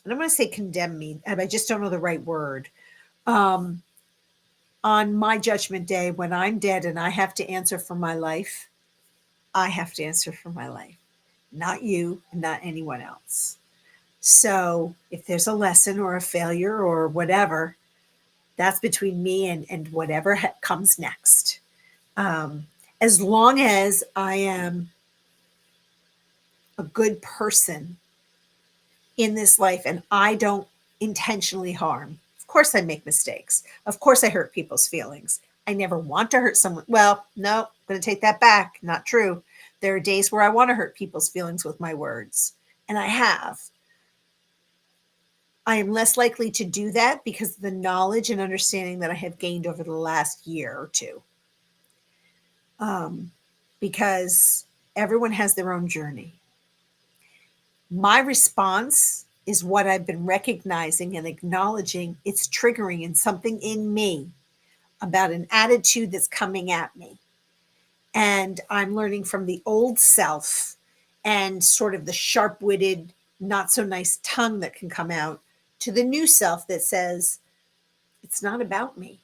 want to say condemn me, and I just don't know the right word. On my judgment day, when I'm dead and I have to answer for my life, I have to answer for my life, not you, not anyone else. So if there's a lesson or a failure or whatever, that's between me and whatever comes next. As long as I am a good person in this life and I don't intentionally harm. Of course, I make mistakes. Of course, I hurt people's feelings. I never want to hurt someone. Well, no, I'm going to take that back. Not true. There are days where I want to hurt people's feelings with my words, and I have. I am less likely to do that because of the knowledge and understanding that I have gained over the last year or two. Because everyone has their own journey. My response is what I've been recognizing and acknowledging it's triggering in something in me about an attitude that's coming at me. And I'm learning from the old self and sort of the sharp-witted, not so nice tongue that can come out to the new self that says, it's not about me.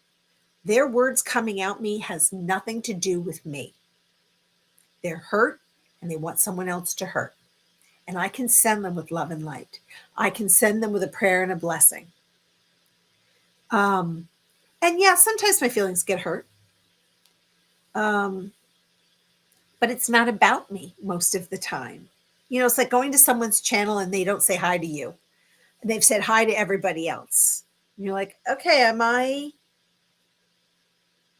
Their words coming out me has nothing to do with me. They're hurt and they want someone else to hurt. And I can send them with love and light. I can send them with a prayer and a blessing. And yeah, sometimes my feelings get hurt. But but it's not about me most of the time. It's like going to someone's channel and they don't say hi to you. They've said hi to everybody else. And you're like, okay, am I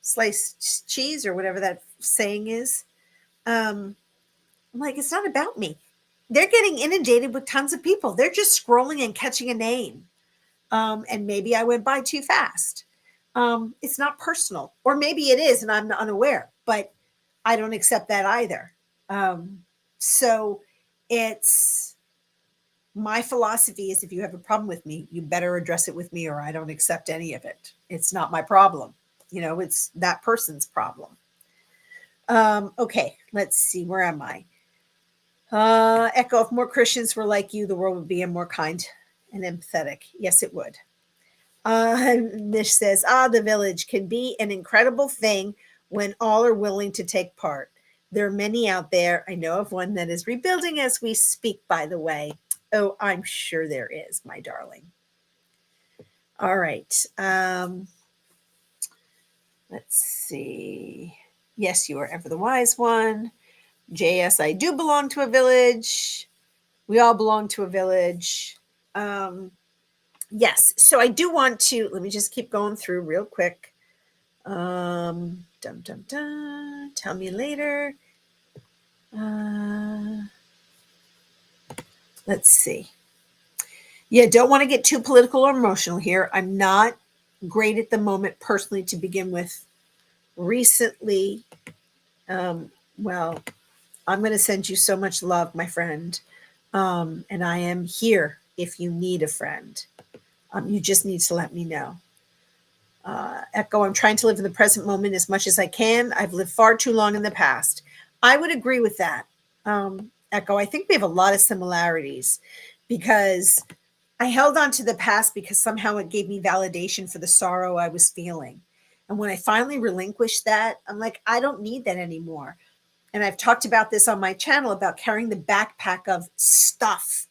sliced cheese or whatever that saying is? I'm like, it's not about me. They're getting inundated with tons of people. They're just scrolling and catching a name. And maybe I went by too fast. It's not personal, or maybe it is, and I'm unaware, but I don't accept that either. So it's my philosophy is if you have a problem with me, you better address it with me, or I don't accept any of it. It's not my problem. It's that person's problem. Okay, let's see. Where am I? Echo, if more Christians were like you, the world would be more kind and empathetic. Yes, it would. Nish says, the village can be an incredible thing when all are willing to take part. There are many out there. I know of one that is rebuilding as we speak, by the way. Oh, I'm sure there is, my darling. All right. Let's see. Yes, you are ever the wise one. JS, I do belong to a village. We all belong to a village. Yes. So I do want to, let me just keep going through real quick. Dum, dum, dum. Tell me later. Let's see. Yeah, don't want to get too political or emotional here. I'm not great at the moment personally to begin with. Recently, well, I'm going to send you so much love, my friend. And I am here if you need a friend. You just need to let me know. Echo, I'm trying to live in the present moment as much as I can. I've lived far too long in the past. I would agree with that. Echo, I think we have a lot of similarities because I held on to the past because somehow it gave me validation for the sorrow I was feeling. And when I finally relinquished that, I'm like, I don't need that anymore. And I've talked about this on my channel about carrying the backpack of stuff,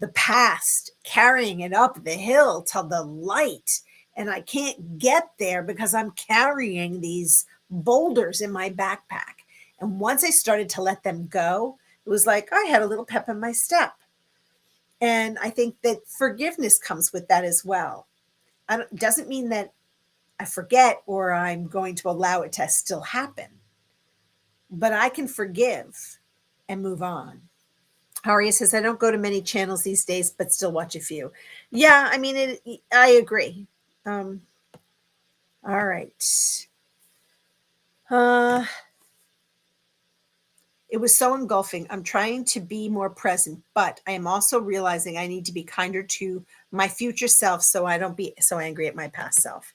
the past, carrying it up the hill to the light. And I can't get there because I'm carrying these boulders in my backpack. And once I started to let them go, it was like I had a little pep in my step. And I think that forgiveness comes with that as well. It doesn't mean that I forget or I'm going to allow it to still happen, but I can forgive and move on. Aria says, I don't go to many channels these days, but still watch a few. Yeah, I mean, I agree. All right. It was so engulfing. I'm trying to be more present, but I am also realizing I need to be kinder to my future self so I don't be so angry at my past self.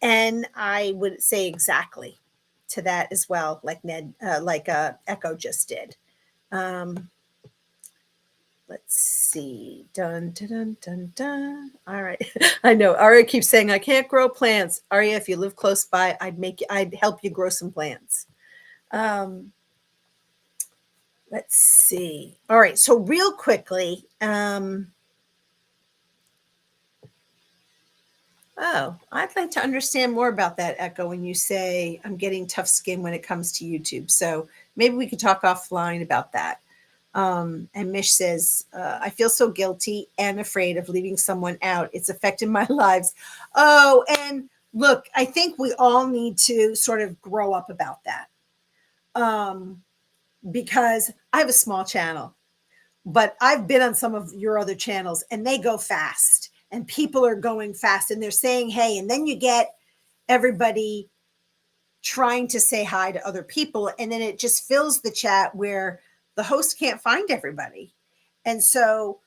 And I would say exactly to that as well, like Echo just did. Let's see. Dun, dun, dun, dun, dun. All right. I know. Aria keeps saying, I can't grow plants. Aria, if you live close by, I'd help you grow some plants. Let's see. All right. So real quickly, I'd like to understand more about that, Echo, when you say I'm getting tough skin when it comes to YouTube. So maybe we could talk offline about that. And Mish says, I feel so guilty and afraid of leaving someone out. It's affected my lives. Oh, and look, I think we all need to sort of grow up about that. Because I have a small channel, but I've been on some of your other channels and they go fast and people are going fast and they're saying, hey, and then you get everybody trying to say hi to other people. And then it just fills the chat where the host can't find everybody. And so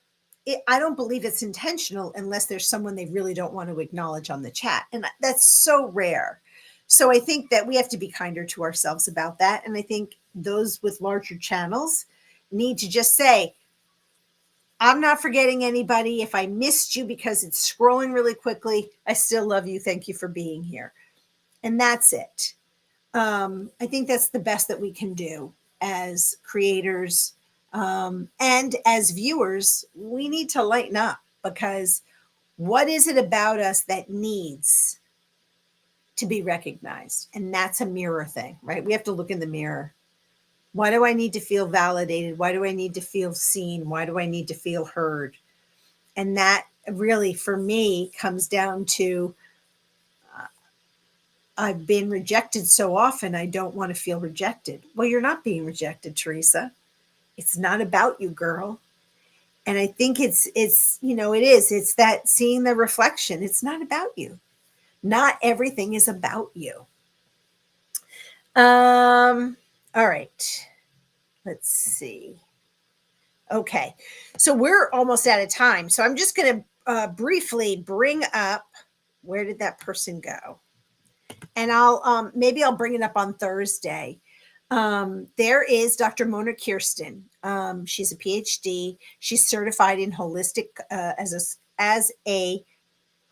I don't believe it's intentional unless there's someone they really don't want to acknowledge on the chat. And that's so rare. So I think that we have to be kinder to ourselves about that. And I think those with larger channels need to just say, I'm not forgetting anybody. If I missed you because it's scrolling really quickly, I still love you. Thank you for being here. And that's it. I think that's the best that we can do as creators and as viewers. We need to lighten up because what is it about us that needs to be recognized? And that's a mirror thing, right? We have to look in the mirror Why do I need to feel validated? Why do I need to feel seen? Why do I need to feel heard? And that really, for me, comes down to I've been rejected so often, I don't want to feel rejected. Well, you're not being rejected, Teresa. It's not about you, girl. And I think it is. It's that seeing the reflection. It's not about you. Not everything is about you. All right. Let's see. Okay. So we're almost out of time. So I'm just going to briefly bring up where did that person go? And I'll maybe I'll bring it up on Thursday. There is Dr. Mona Kirsten. She's a PhD. She's certified in holistic as a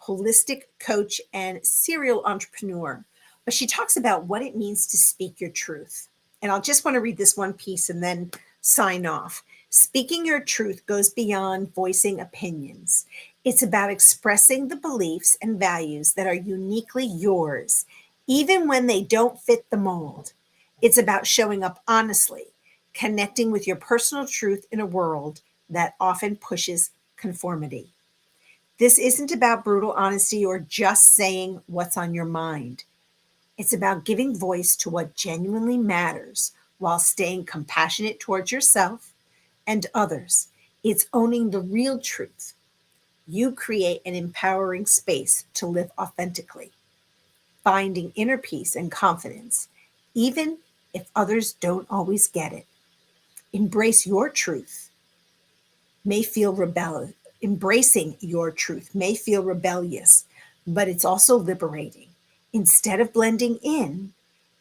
holistic coach and serial entrepreneur. But she talks about what it means to speak your truth. And I'll just want to read this one piece and then sign off. Speaking your truth goes beyond voicing opinions. It's about expressing the beliefs and values that are uniquely yours, even when they don't fit the mold. It's about showing up honestly, connecting with your personal truth in a world that often pushes conformity. This isn't about brutal honesty or just saying what's on your mind. It's about giving voice to what genuinely matters while staying compassionate towards yourself and others. It's owning the real truth. You create an empowering space to live authentically, finding inner peace and confidence, even if others don't always get it. Embrace your truth may feel rebellious. Embracing your truth may feel rebellious, but it's also liberating. Instead of blending in,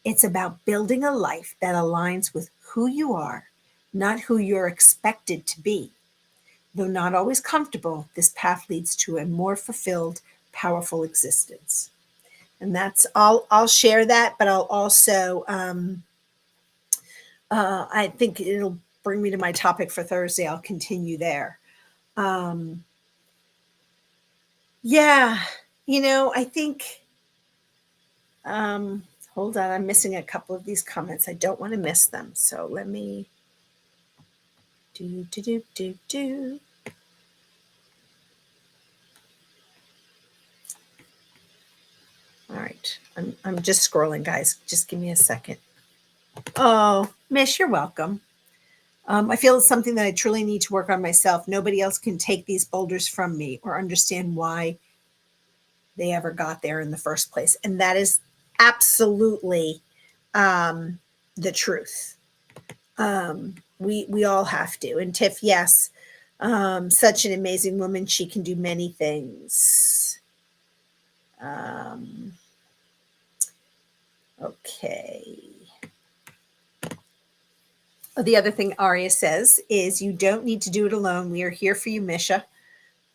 it's about building a life that aligns with who you are, not who you're expected to be. Though not always comfortable, this path leads to a more fulfilled, powerful existence. And that's all. I'll share that, but I'll also, I think it'll bring me to my topic for Thursday. I'll continue there. Um, yeah, I think, hold on, I'm missing a couple of these comments. I don't want to miss them. So let me do. All right. I'm just scrolling, guys. Just give me a second. Oh, Miss, you're welcome. I feel it's something that I truly need to work on myself. Nobody else can take these boulders from me or understand why they ever got there in the first place. And that is absolutely the truth. We all have to. And Tiff, yes, such an amazing woman. She can do many things. Okay. The other thing Aria says is you don't need to do it alone. We are here for you, Misha.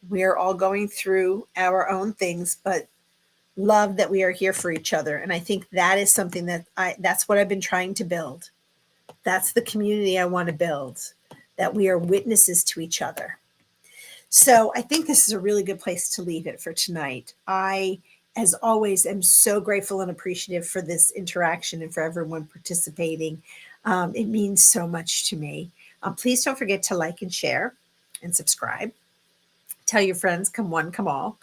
We are all going through our own things, but love that we are here for each other. And I think that is something that's what I've been trying to build. That's the community I want to build, that we are witnesses to each other. So I think this is a really good place to leave it for tonight. I, as always, am so grateful and appreciative for this interaction and for everyone participating. It means so much to me. Please don't forget to like and share and subscribe. Tell your friends, come one, come all.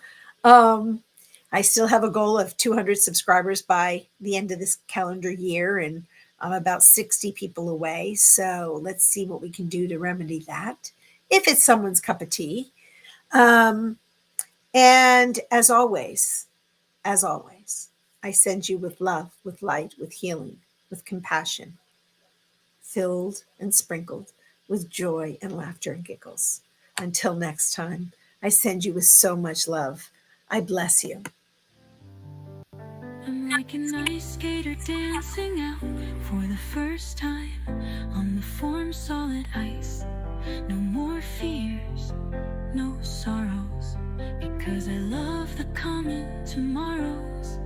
I still have a goal of 200 subscribers by the end of this calendar year, and I'm about 60 people away. So let's see what we can do to remedy that, if it's someone's cup of tea. And as always, I send you with love, with light, with healing, with compassion, filled and sprinkled with joy and laughter and giggles. Until next time, I send you with so much love. I bless you. I'm like an ice skater dancing out for the first time on the form solid ice. No more fears, no sorrows, because I love the coming tomorrows.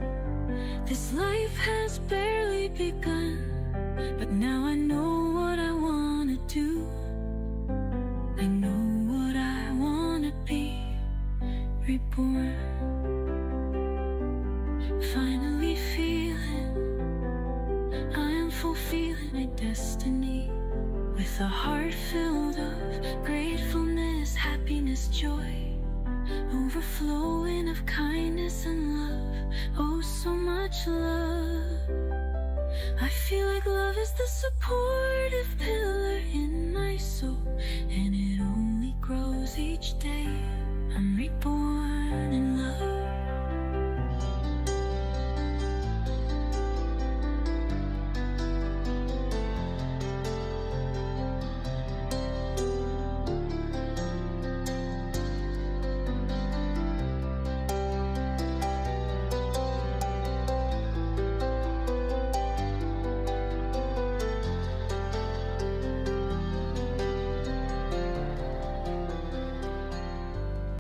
This life has barely begun, but now I know what I want to do. I know what I want to be, reborn. Finally feeling I am fulfilling my destiny. supportive